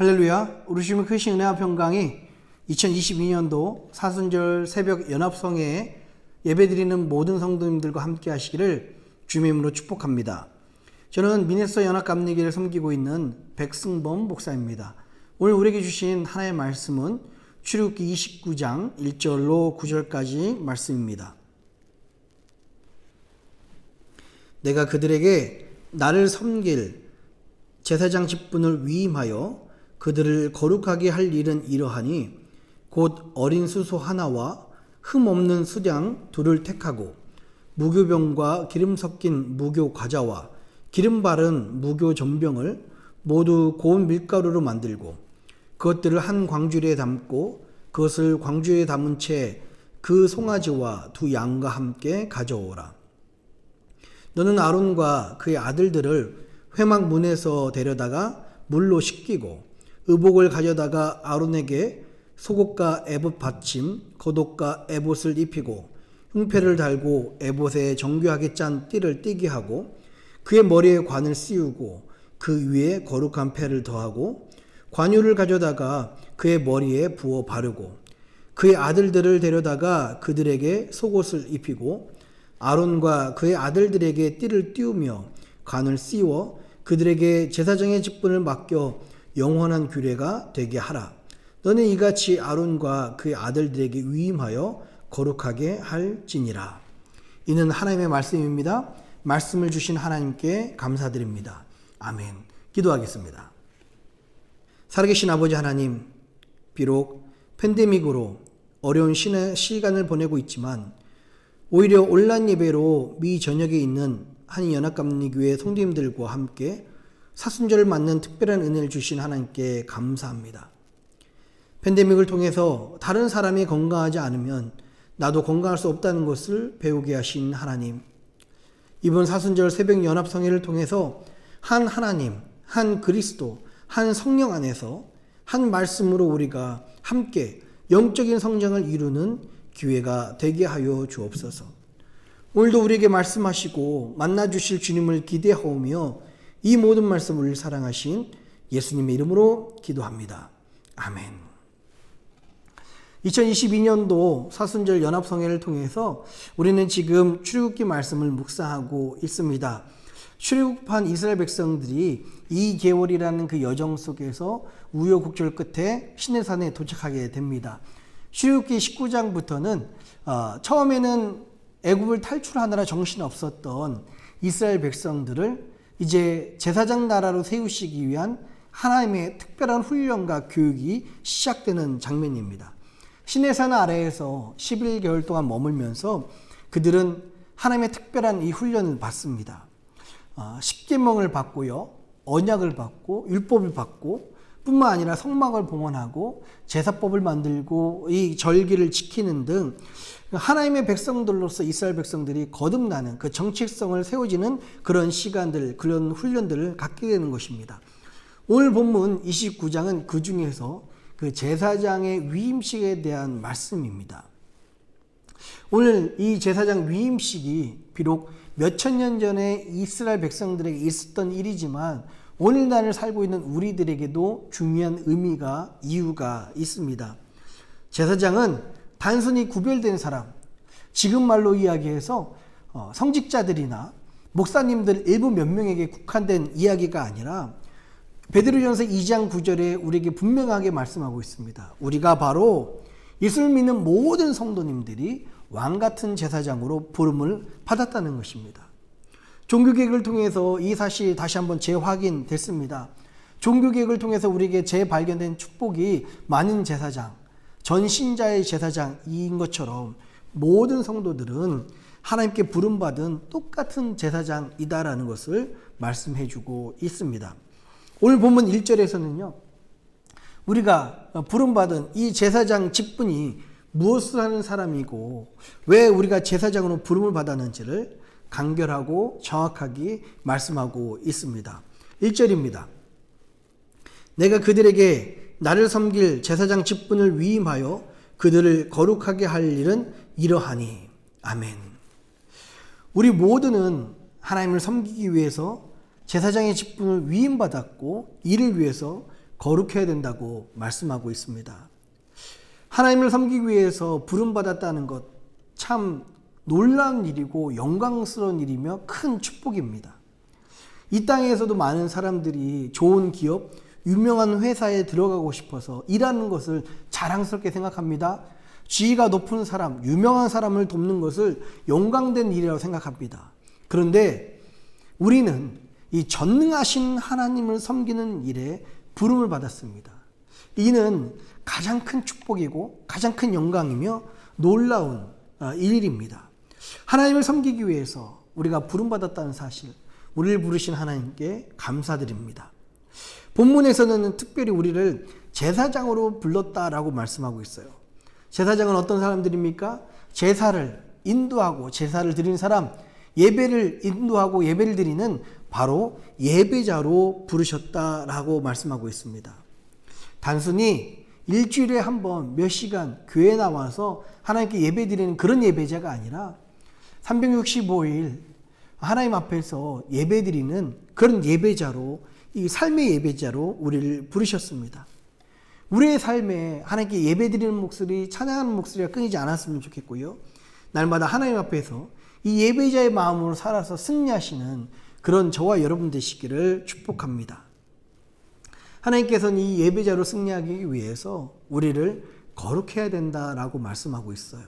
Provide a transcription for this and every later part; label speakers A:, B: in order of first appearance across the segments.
A: 할렐루야. 우리 크신 은혜와 평강이 2022년도 사순절 새벽 연합성회에 예배드리는 모든 성도님들과 함께 하시기를 주님의 이름으로 축복합니다. 저는 미네소타 연합감리교회를 섬기고 있는 백승범 목사입니다. 오늘 우리에게 주신 하나님의 말씀은 출애굽기 29장 1절로 9절까지 말씀입니다. 내가 그들에게 나를 섬길 제사장 직분을 위임하여 그들을 거룩하게 할 일은 이러하니 곧 어린 수소 하나와 흠 없는 수양 둘을 택하고 무교병과 기름 섞인 무교 과자와 기름 바른 무교 전병을 모두 고운 밀가루로 만들고 그것들을 한 광주리에 담고 그것을 광주리에 담은 채 그 송아지와 두 양과 함께 가져오라. 너는 아론과 그의 아들들을 회막 문에서 데려다가 물로 씻기고 의복을 가져다가 아론에게 속옷과 에봇 받침, 겉옷과 에봇을 입히고 흉패를 달고 에봇에 정교하게 짠 띠를 띠게 하고 그의 머리에 관을 씌우고 그 위에 거룩한 패를 더하고 관유를 가져다가 그의 머리에 부어 바르고 그의 아들들을 데려다가 그들에게 속옷을 입히고 아론과 그의 아들들에게 띠를 띄우며 관을 씌워 그들에게 제사장의 직분을 맡겨 영원한 규례가 되게 하라. 너는 이같이 아론과 그의 아들들에게 위임하여 거룩하게 할지니라. 이는 하나님의 말씀입니다. 말씀을 주신 하나님께 감사드립니다. 아멘. 기도하겠습니다. 살아계신 아버지 하나님, 비록 팬데믹으로 어려운 시간을 보내고 있지만 오히려 온라인 예배로 미 전역에 있는 한인연합감리교회 성도님들과 함께 사순절을 맞는 특별한 은혜를 주신 하나님께 감사합니다. 팬데믹을 통해서 다른 사람이 건강하지 않으면 나도 건강할 수 없다는 것을 배우게 하신 하나님, 이번 사순절 새벽 연합성회를 통해서 한 하나님, 한 그리스도, 한 성령 안에서 한 말씀으로 우리가 함께 영적인 성장을 이루는 기회가 되게 하여 주옵소서. 오늘도 우리에게 말씀하시고 만나주실 주님을 기대하오며 이 모든 말씀을 사랑하신 예수님의 이름으로 기도합니다. 아멘. 2022년도 사순절 연합성회를 통해서 우리는 지금 출애굽기 말씀을 묵상하고 있습니다. 출애굽한 이스라엘 백성들이 2개월이라는 그 여정 속에서 우여곡절 끝에 시내산에 도착하게 됩니다. 출애굽기 19장부터는 처음에는 애굽을 탈출하느라 정신없었던 이스라엘 백성들을 이제 제사장 나라로 세우시기 위한 하나님의 특별한 훈련과 교육이 시작되는 장면입니다. 시내산 아래에서 11개월 동안 머물면서 그들은 하나님의 특별한 이 훈련을 받습니다. 십계명을 받고요, 언약을 받고 율법을 받고 뿐만 아니라 성막을 봉헌하고 제사법을 만들고 이 절기를 지키는 등 하나님의 백성들로서 이스라엘 백성들이 거듭나는 그 정체성을 세워지는 그런 시간들, 그런 훈련들을 갖게 되는 것입니다. 오늘 본문 29장은 그 중에서 그 제사장의 위임식에 대한 말씀입니다. 오늘 이 제사장 위임식이 비록 몇천 년 전에 이스라엘 백성들에게 있었던 일이지만 오늘날을 살고 있는 우리들에게도 중요한 의미가, 이유가 있습니다. 제사장은 단순히 구별된 사람, 지금 말로 이야기해서 성직자들이나 목사님들 일부 몇 명에게 국한된 이야기가 아니라 베드로전서 2장 9절에 우리에게 분명하게 말씀하고 있습니다. 우리가 바로 예수를 믿는 모든 성도님들이 왕같은 제사장으로 부름을 받았다는 것입니다. 종교개혁을 통해서 이 사실이 다시 한번 재확인됐습니다. 종교개혁을 통해서 우리에게 재발견된 축복이 많은 제사장, 전신자의 제사장인 것처럼 모든 성도들은 하나님께 부름받은 똑같은 제사장이다라는 것을 말씀해주고 있습니다. 오늘 본문 1절에서는요, 우리가 부름받은 이 제사장 직분이 무엇을 하는 사람이고 왜 우리가 제사장으로 부름을 받았는지를 간결하고 정확하게 말씀하고 있습니다. 1절입니다. 내가 그들에게 나를 섬길 제사장 직분을 위임하여 그들을 거룩하게 할 일은 이러하니. 아멘. 우리 모두는 하나님을 섬기기 위해서 제사장의 직분을 위임받았고 이를 위해서 거룩해야 된다고 말씀하고 있습니다. 하나님을 섬기기 위해서 부름받았다는 것 참 놀라운 일이고 영광스러운 일이며 큰 축복입니다. 이 땅에서도 많은 사람들이 좋은 기업, 유명한 회사에 들어가고 싶어서 일하는 것을 자랑스럽게 생각합니다. 지위가 높은 사람, 유명한 사람을 돕는 것을 영광된 일이라고 생각합니다. 그런데 우리는 이 전능하신 하나님을 섬기는 일에 부름을 받았습니다. 이는 가장 큰 축복이고 가장 큰 영광이며 놀라운 일입니다. 하나님을 섬기기 위해서 우리가 부름받았다는 사실, 우리를 부르신 하나님께 감사드립니다. 본문에서는 특별히 우리를 제사장으로 불렀다라고 말씀하고 있어요. 제사장은 어떤 사람들입니까? 제사를 인도하고 제사를 드리는 사람, 예배를 인도하고 예배를 드리는 바로 예배자로 부르셨다라고 말씀하고 있습니다. 단순히 일주일에 한 번 몇 시간 교회에 나와서 하나님께 예배 드리는 그런 예배자가 아니라 365일 하나님 앞에서 예배 드리는 그런 예배자로, 이 삶의 예배자로 우리를 부르셨습니다. 우리의 삶에 하나님께 예배 드리는 목소리, 찬양하는 목소리가 끊이지 않았으면 좋겠고요. 날마다 하나님 앞에서 이 예배자의 마음으로 살아서 승리하시는 그런 저와 여러분 되시기를 축복합니다. 하나님께서는 이 예배자로 승리하기 위해서 우리를 거룩해야 된다라고 말씀하고 있어요.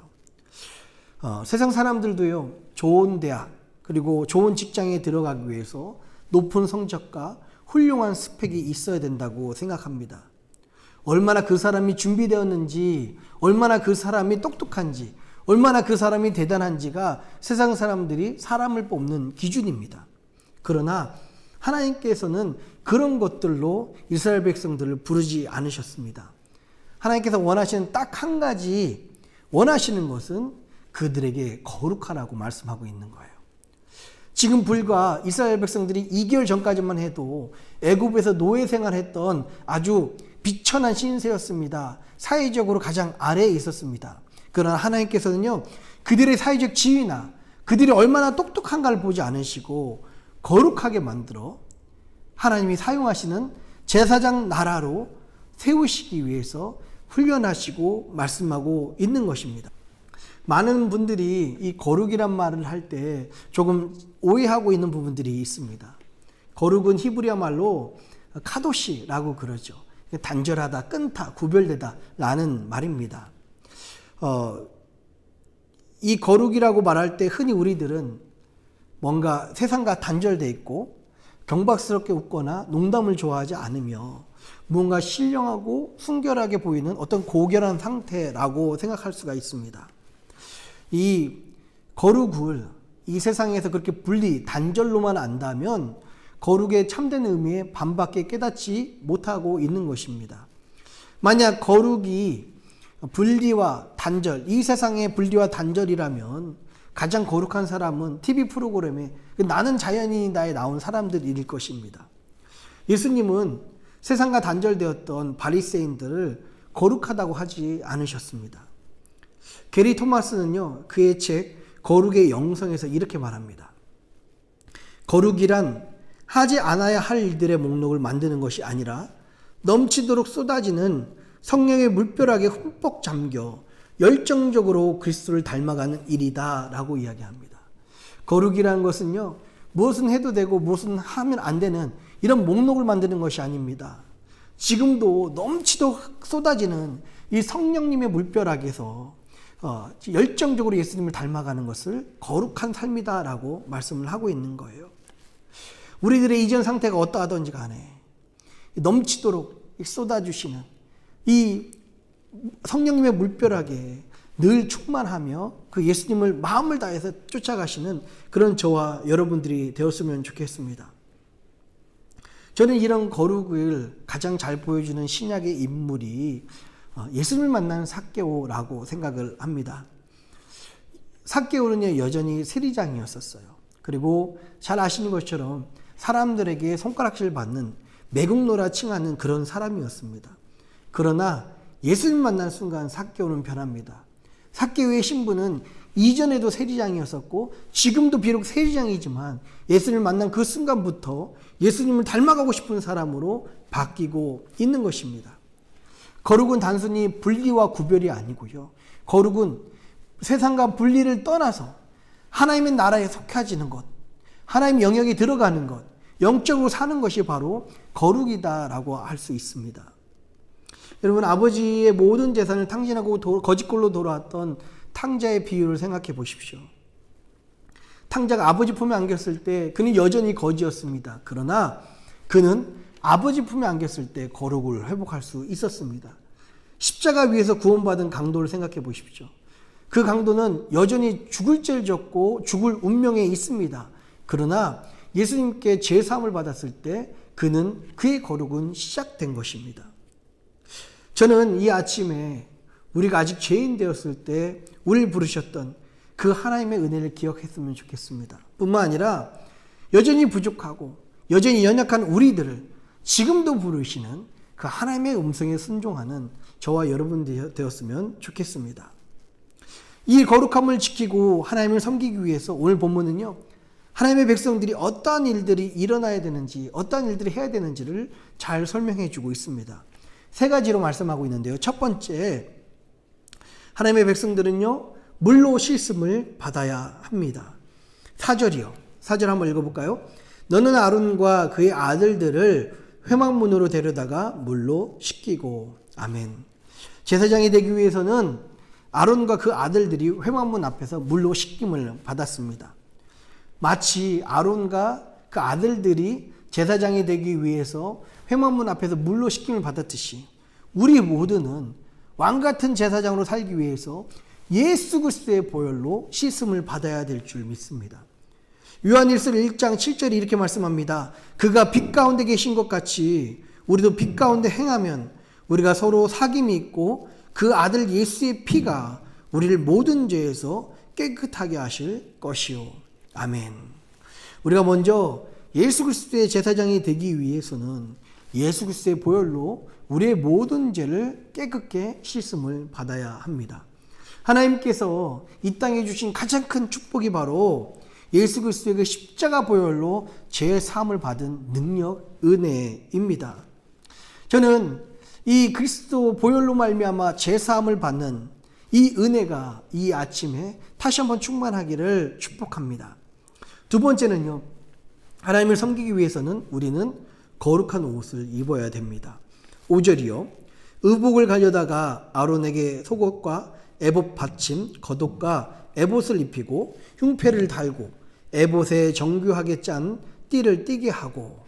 A: 세상 사람들도요, 좋은 대학 그리고 좋은 직장에 들어가기 위해서 높은 성적과 훌륭한 스펙이 있어야 된다고 생각합니다. 얼마나 그 사람이 준비되었는지, 얼마나 그 사람이 똑똑한지, 얼마나 그 사람이 대단한지가 세상 사람들이 사람을 뽑는 기준입니다. 그러나 하나님께서는 그런 것들로 이스라엘 백성들을 부르지 않으셨습니다. 하나님께서 원하시는 딱 한 가지 원하시는 것은 그들에게 거룩하라고 말씀하고 있는 거예요. 지금 불과 이스라엘 백성들이 2개월 전까지만 해도 애굽에서 노예 생활했던 아주 비천한 신세였습니다. 사회적으로 가장 아래에 있었습니다. 그러나 하나님께서는요, 그들의 사회적 지위나 그들이 얼마나 똑똑한가를 보지 않으시고 거룩하게 만들어 하나님이 사용하시는 제사장 나라로 세우시기 위해서 훈련하시고 말씀하고 있는 것입니다. 많은 분들이 이 거룩이란 말을 할 때 조금 오해하고 있는 부분들이 있습니다. 거룩은 히브리어 말로 카도시라고 그러죠. 단절하다, 끊다, 구별되다 라는 말입니다. 이 거룩이라고 말할 때 흔히 우리들은 뭔가 세상과 단절되어 있고 경박스럽게 웃거나 농담을 좋아하지 않으며 무언가 신령하고 순결하게 보이는 어떤 고결한 상태라고 생각할 수가 있습니다. 이 거룩을 이 세상에서 그렇게 단절로만 안다면 거룩의 참된 의미에 반밖에 깨닫지 못하고 있는 것입니다. 만약 거룩이 분리와 단절, 이 세상의 분리와 단절이라면 가장 거룩한 사람은 TV 프로그램에 나는 자연인이다에 나온 사람들일 것입니다. 예수님은 세상과 단절되었던 바리새인들을 거룩하다고 하지 않으셨습니다. 게리 토마스는요, 그의 책 거룩의 영성에서 이렇게 말합니다. 거룩이란 하지 않아야 할 일들의 목록을 만드는 것이 아니라 넘치도록 쏟아지는 성령의 물벼락에 흠뻑 잠겨 열정적으로 그리스도를 닮아가는 일이다 라고 이야기합니다. 거룩이라는 것은요, 무엇은 해도 되고 무엇은 하면 안 되는 이런 목록을 만드는 것이 아닙니다. 지금도 넘치도록 쏟아지는 이 성령님의 물벼락에서 열정적으로 예수님을 닮아가는 것을 거룩한 삶이다 라고 말씀을 하고 있는 거예요. 우리들의 이전 상태가 어떠하든지 간에 넘치도록 쏟아주시는 이 성령님의 물벼락에 늘 충만하며 그 예수님을 마음을 다해서 쫓아가시는 그런 저와 여러분들이 되었으면 좋겠습니다. 저는 이런 거룩을 가장 잘 보여주는 신약의 인물이 예수님을 만난 삭개오라고 생각을 합니다. 삭개오는 여전히 세리장이었었어요. 그리고 잘 아시는 것처럼 사람들에게 손가락질 받는 매국노라 칭하는 그런 사람이었습니다. 그러나 예수님 만난 순간 삭개오는 변합니다. 삭개오의 신분은 이전에도 세리장이었었고 지금도 비록 세리장이지만 예수님을 만난 그 순간부터 예수님을 닮아가고 싶은 사람으로 바뀌고 있는 것입니다. 거룩은 단순히 분리와 구별이 아니고요. 거룩은 세상과 분리를 떠나서 하나님의 나라에 속해지는 것, 하나님 영역에 들어가는 것, 영적으로 사는 것이 바로 거룩이다라고 할 수 있습니다. 여러분, 아버지의 모든 재산을 탕진하고 거짓골로 돌아왔던 탕자의 비유를 생각해 보십시오. 탕자가 아버지 품에 안겼을 때 그는 여전히 거지였습니다. 그러나 그는 아버지 품에 안겼을 때 거룩을 회복할 수 있었습니다. 십자가 위에서 구원받은 강도를 생각해 보십시오. 그 강도는 여전히 죽을 죄를 졌고 죽을 운명에 있습니다. 그러나 예수님께 제사함을 받았을 때 그의 거룩은 시작된 것입니다. 저는 이 아침에 우리가 아직 죄인 되었을 때 우리를 부르셨던 그 하나님의 은혜를 기억했으면 좋겠습니다. 뿐만 아니라 여전히 부족하고 여전히 연약한 우리들을 지금도 부르시는 그 하나님의 음성에 순종하는 저와 여러분 되었으면 좋겠습니다. 이 거룩함을 지키고 하나님을 섬기기 위해서 오늘 본문은요, 하나님의 백성들이 어떠한 일들이 일어나야 되는지, 어떠한 일들을 해야 되는지를 잘 설명해 주고 있습니다. 세 가지로 말씀하고 있는데요. 첫 번째, 하나님의 백성들은요, 물로 씻음을 받아야 합니다. 4절이요. 4절 한번 읽어볼까요? 너는 아론과 그의 아들들을 회막문으로 데려다가 물로 씻기고. 아멘. 제사장이 되기 위해서는 아론과 그 아들들이 회막문 앞에서 물로 씻김을 받았습니다. 마치 아론과 그 아들들이 제사장이 되기 위해서 회막문 앞에서 물로 씻김을 받았듯이 우리 모두는 왕같은 제사장으로 살기 위해서 예수 그리스도의 보혈로 씻음을 받아야 될 줄 믿습니다. 요한일서 1장 7절이 이렇게 말씀합니다. 그가 빛 가운데 계신 것 같이 우리도 빛 가운데 행하면 우리가 서로 사귐이 있고 그 아들 예수의 피가 우리를 모든 죄에서 깨끗하게 하실 것이요. 아멘. 우리가 먼저 예수 그리스도의 제사장이 되기 위해서는 예수 그리스도의 보혈로 우리의 모든 죄를 깨끗게 씻음을 받아야 합니다. 하나님께서 이 땅에 주신 가장 큰 축복이 바로 예수 그리스도의 그 십자가 보혈로 죄 사함을 받은 능력, 은혜입니다. 저는 이 그리스도 보혈로 말미암아 죄 사함을 받는 이 은혜가 이 아침에 다시 한번 충만하기를 축복합니다. 두 번째는요, 하나님을 섬기기 위해서는 우리는 거룩한 옷을 입어야 됩니다. 5절이요. 의복을 가져다가 아론에게 속옷과 에봇 받침, 겉옷과 에봇을 입히고 흉패를 달고 에봇에 정교하게 짠 띠를 띠게 하고.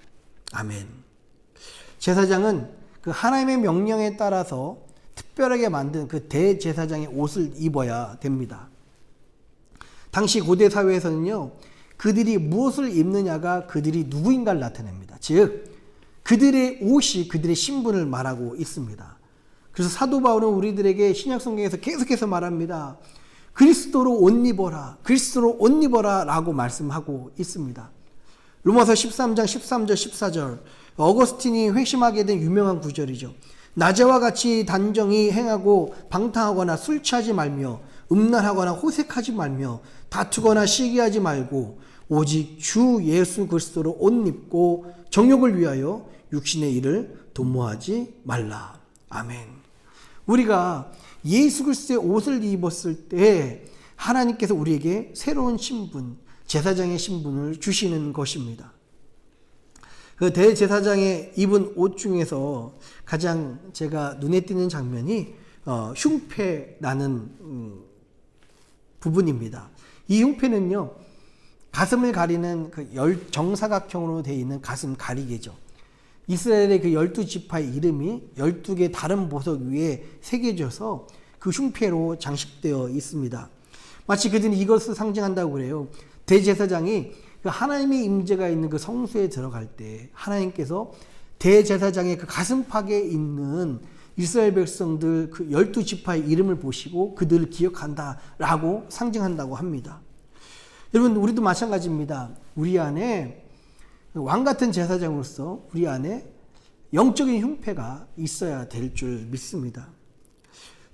A: 아멘. 제사장은 그 하나님의 명령에 따라서 특별하게 만든 그 대제사장의 옷을 입어야 됩니다. 당시 고대 사회에서는요, 그들이 무엇을 입느냐가 그들이 누구인가를 나타냅니다. 즉, 그들의 옷이 그들의 신분을 말하고 있습니다. 그래서 사도 바울은 우리들에게 신약 성경에서 계속해서 말합니다. 그리스도로 옷 입어라, 그리스도로 옷 입어라 라고 말씀하고 있습니다. 로마서 13장 13절 14절, 어거스틴이 회심하게 된 유명한 구절이죠. 낮에와 같이 단정히 행하고 방탕하거나 술 취하지 말며 음란하거나 호색하지 말며 다투거나 시기하지 말고 오직 주 예수 그리스도로 옷 입고 정욕을 위하여 육신의 일을 도모하지 말라. 아멘. 우리가 예수 그리스도의 옷을 입었을 때 하나님께서 우리에게 새로운 신분, 제사장의 신분을 주시는 것입니다. 그 대제사장의 입은 옷 중에서 가장 제가 눈에 띄는 장면이 흉패라는 부분입니다. 이 흉패는요, 가슴을 가리는 그 정사각형으로 되어 있는 가슴 가리개죠. 이스라엘의 그 12지파의 이름이 12개 다른 보석 위에 새겨져서 그 흉패로 장식되어 있습니다. 마치 그들은 이것을 상징한다고 그래요. 대제사장이 그 하나님의 임재가 있는 그 성소에 들어갈 때 하나님께서 대제사장의 그 가슴팍에 있는 이스라엘 백성들 그 12지파의 이름을 보시고 그들을 기억한다라고 상징한다고 합니다. 여러분, 우리도 마찬가지입니다. 우리 안에 왕같은 제사장으로서 우리 안에 영적인 흉패가 있어야 될 줄 믿습니다.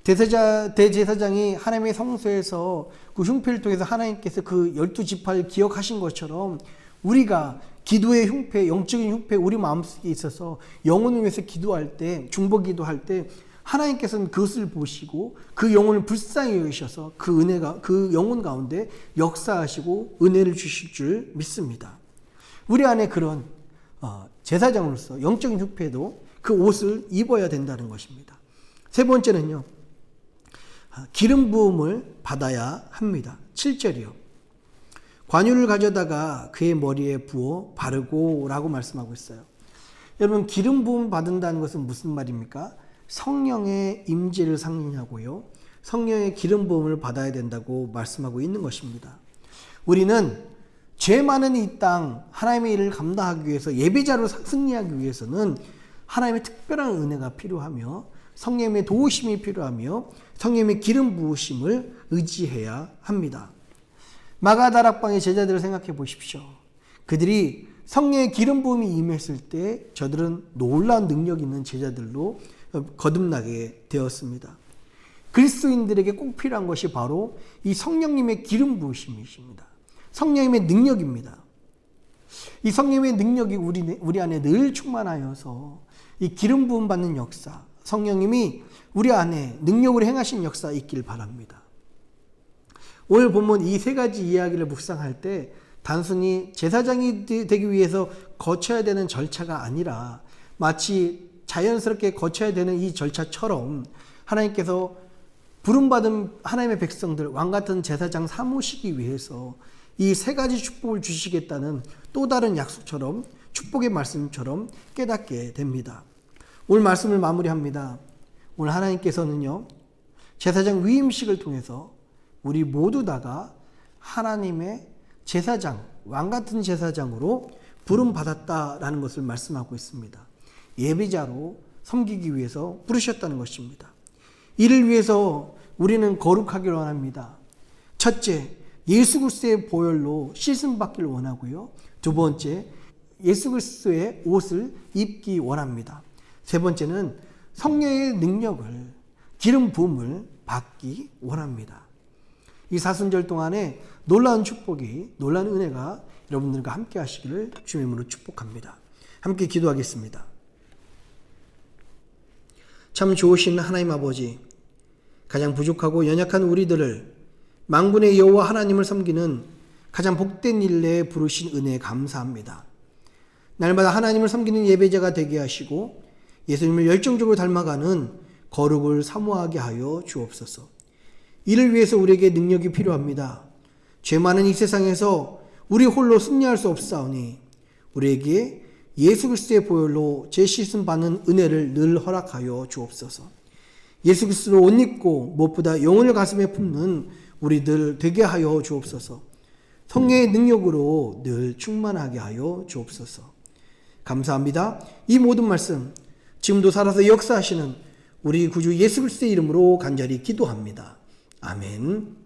A: 대제사장이 하나님의 성소에서 그 흉패를 통해서 하나님께서 그 12지파를 기억하신 것처럼 우리가 기도의 흉패, 영적인 흉패 우리 마음속에 있어서 영혼을 위해서 기도할 때, 중보 기도할 때 하나님께서는 그것을 보시고 그 영혼을 불쌍히 여기셔서 그 은혜가 그 영혼 가운데 역사하시고 은혜를 주실 줄 믿습니다. 우리 안에 그런 제사장으로서 영적인 흉패도 그 옷을 입어야 된다는 것입니다. 세 번째는요, 기름 부음을 받아야 합니다. 7절이요. 관유를 가져다가 그의 머리에 부어 바르고 라고 말씀하고 있어요. 여러분, 기름 부음 받는다는 것은 무슨 말입니까? 성령의 임재를 상징하고요, 성령의 기름 부음을 받아야 된다고 말씀하고 있는 것입니다. 우리는 죄 많은 이 땅 하나님의 일을 감당하기 위해서, 예배자로 승리하기 위해서는 하나님의 특별한 은혜가 필요하며 성령의 도우심이 필요하며 성령의 기름 부으심을 의지해야 합니다. 마가다락방의 제자들을 생각해 보십시오. 그들이 성령의 기름 부음이 임했을 때 저들은 놀라운 능력 있는 제자들로 거듭나게 되었습니다. 그리스도인들에게 꼭 필요한 것이 바로 이 성령님의 기름 부으심이십니다. 성령님의 능력입니다. 이 성령의 능력이 우리 안에 늘 충만하여서 이 기름 부음 받는 역사, 성령님이 우리 안에 능력으로 행하신 역사 있길 바랍니다. 오늘 본문 이 세 가지 이야기를 묵상할 때 단순히 제사장이 되기 위해서 거쳐야 되는 절차가 아니라 마치 자연스럽게 거쳐야 되는 이 절차처럼 하나님께서 부름받은 하나님의 백성들, 왕같은 제사장 삼으시기 위해서 이 세 가지 축복을 주시겠다는 또 다른 약속처럼, 축복의 말씀처럼 깨닫게 됩니다. 오늘 말씀을 마무리합니다. 오늘 하나님께서는요, 제사장 위임식을 통해서 우리 모두 다가 하나님의 제사장, 왕같은 제사장으로 부름받았다라는 것을 말씀하고 있습니다. 예배자로 섬기기 위해서 부르셨다는 것입니다. 이를 위해서 우리는 거룩하기를 원합니다. 첫째, 예수 그리스도의 보혈로 씻음 받기를 원하고요. 두 번째, 예수 그리스도의 옷을 입기 원합니다. 세 번째는 성령의 능력을, 기름 부음을 받기 원합니다. 이 사순절 동안에 놀라운 축복이, 놀라운 은혜가 여러분들과 함께 하시기를 주의 이름으로 축복합니다. 함께 기도하겠습니다. 참 좋으신 하나님 아버지, 가장 부족하고 연약한 우리들을 만군의 여호와 하나님을 섬기는 가장 복된 일에 부르신 은혜에 감사합니다. 날마다 하나님을 섬기는 예배자가 되게 하시고 예수님을 열정적으로 닮아가는 거룩을 사모하게 하여 주옵소서. 이를 위해서 우리에게 능력이 필요합니다. 죄 많은 이 세상에서 우리 홀로 승리할 수 없사오니 우리에게 예수 그리스도의 보혈로 재씻음 받는 은혜를 늘 허락하여 주옵소서. 예수 그리스도로 옷 입고 무엇보다 영혼을 가슴에 품는 우리들 되게 하여 주옵소서. 성령의 능력으로 늘 충만하게 하여 주옵소서. 감사합니다. 이 모든 말씀 지금도 살아서 역사하시는 우리 구주 예수 그리스도의 이름으로 간절히 기도합니다. 아멘.